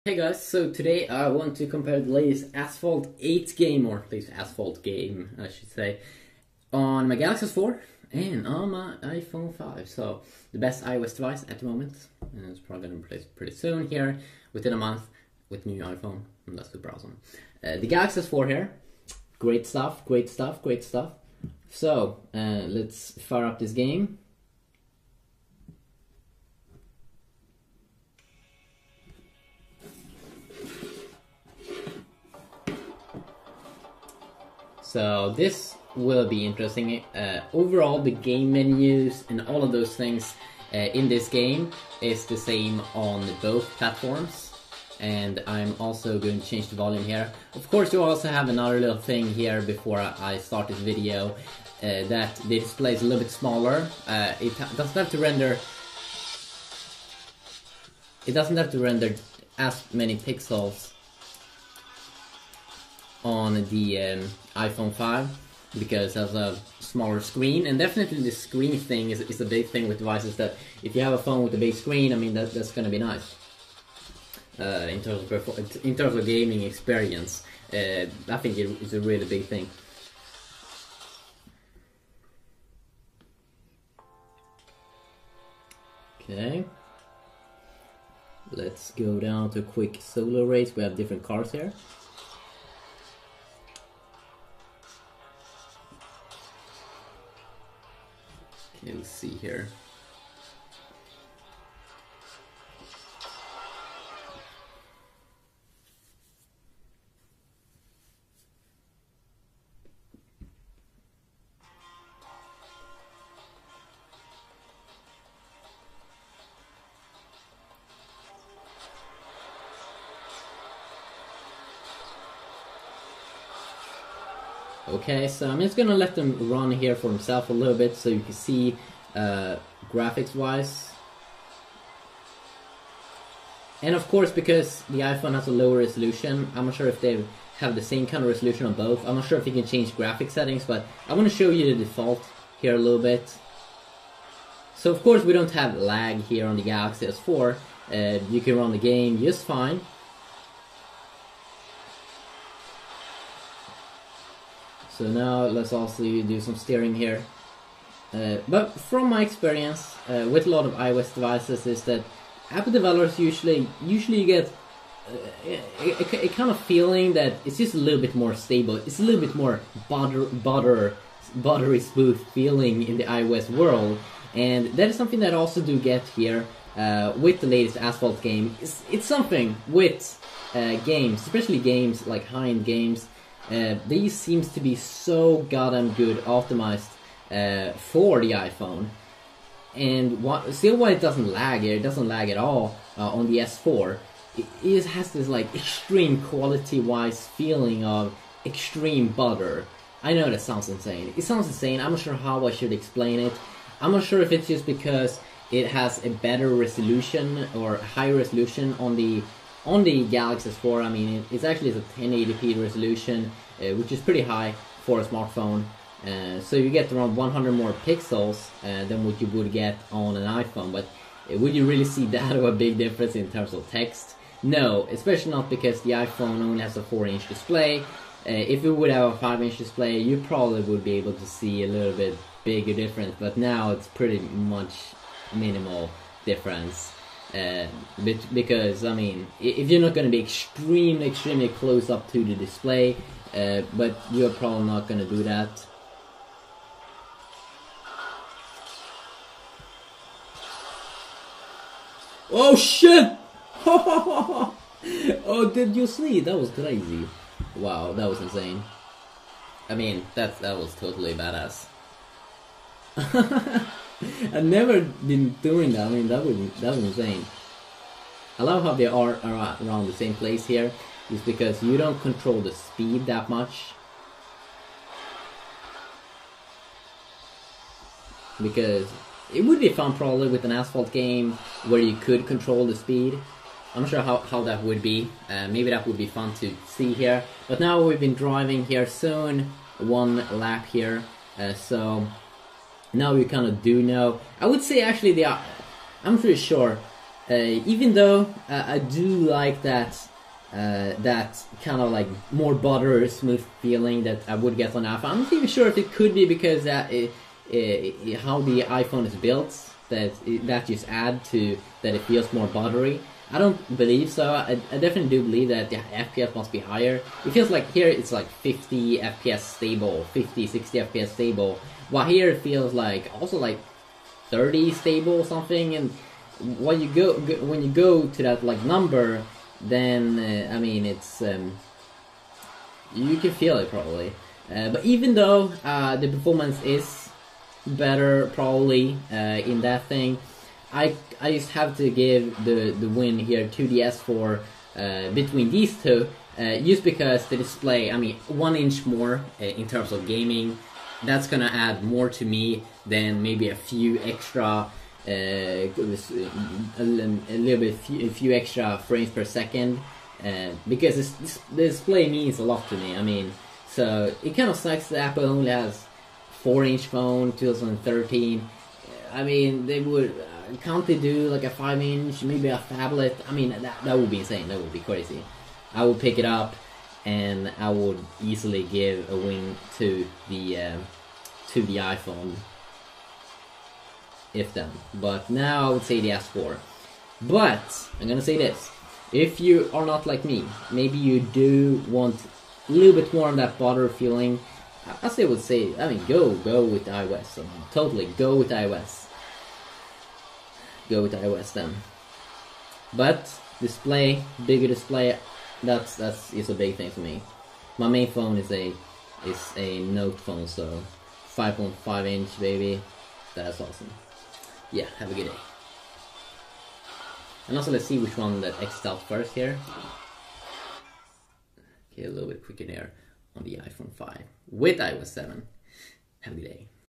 Hey guys, so today I want to compare the latest Asphalt 8 game, or at least Asphalt game I should say, on my Galaxy S4 and on my iPhone 5. So, the best iOS device at the moment, and it's probably going to be replaced pretty soon here, within a month, with new iPhone, and that's super awesome. The Galaxy S4 here, great stuff, great stuff, great stuff. So, let's fire up this game. So this will be interesting. Overall, the game menus and all of those things in this game is the same on both platforms. And I'm also going to change the volume here. Of course, you also have another little thing here before I start this video, that the display is a little bit smaller. It doesn't have to render. It doesn't have to render as many pixels on the iPhone 5 because it has a smaller screen, and definitely the screen thing is a big thing with devices. That if you have a phone with a big screen, I mean that's going to be nice in terms of gaming experience. I think it's a really big thing. Okay, let's go down to a quick solo race. We have different cars here. Okay, let's see here. Okay, so I'm just gonna let them run here for himself a little bit so you can see graphics wise. And of course, because the iPhone has a lower resolution, I'm not sure if they have the same kind of resolution on both. I'm not sure if you can change graphic settings, but I want to show you the default here a little bit. So of course we don't have lag here on the Galaxy S4. You can run the game just fine. So now let's also do some steering here. But from my experience with a lot of iOS devices is that Apple developers usually get a kind of feeling that it's just a little bit more stable. It's a little bit more buttery smooth feeling in the iOS world, and that is something that I also do get here with the latest Asphalt game. It's something with games, especially games like high-end games. These seems to be so goddamn good optimized for the iPhone, and see why it doesn't lag here. It doesn't lag at all on the S4. It has this like extreme quality-wise feeling of extreme butter. I know that sounds insane. It sounds insane. I'm not sure how I should explain it. I'm not sure if it's just because it has a better resolution or higher resolution on the Galaxy S4. I mean, it's actually a 1080p resolution, which is pretty high for a smartphone. So you get around 100 more pixels than what you would get on an iPhone. But would you really see that of a big difference in terms of text? No, especially not because the iPhone only has a 4-inch display. If it would have a 5-inch display, you probably would be able to see a little bit bigger difference. But now it's pretty much minimal difference. Because, I mean, if you're not going to be extremely close up to the display, but you're probably not going to do that. Oh shit! Oh, did you see? That was crazy. Wow, that was insane. I mean, that was totally badass. I've never been doing that. I mean, that was insane. I love how they are around the same place here, just because you don't control the speed that much. Because it would be fun probably with an Asphalt game where you could control the speed. I'm not sure how that would be. Maybe that would be fun to see here. But now we've been driving here soon, one lap here. So now we kind of do know. I would say actually I'm pretty sure Even though I do like that kind of like more butter smooth feeling that I would get on iPhone. I'm not even sure if it could be because how the iPhone is built, that just add to that it feels more buttery. I don't believe so. I definitely do believe that the FPS must be higher. It feels like here it's like 50 FPS stable, 50, 60 FPS stable, while here it feels like also like 30 stable or something. And when you go to that like number, then I mean it's you can feel it probably. But even though the performance is better probably in that thing, I just have to give the win here to the S4 between these two, just because the display, I mean, 1 inch more in terms of gaming, that's gonna add more to me than maybe a few extra, a few extra frames per second, because the display means a lot to me. I mean, so it kind of sucks that Apple only has 4-inch phone, 2013. I mean, they would. Can't they do like a 5-inch, maybe a phablet? I mean, that would be insane. That would be crazy. I would pick it up, and I would easily give a win to the iPhone, if then. But now I would say the S4. But I'm gonna say this: if you are not like me, maybe you do want a little bit more of that butter feeling, I still would say, I mean, go with iOS. I mean, totally go with iOS. Go with iOS then. But display, bigger display, that's is a big thing for me. My main phone is a Note phone, so 5.5 inch baby. That's awesome. Yeah, have a good day. And also let's see which one that exits out first here. Okay, a little bit quicker there on the iPhone 5 with iOS 7. Have a good day.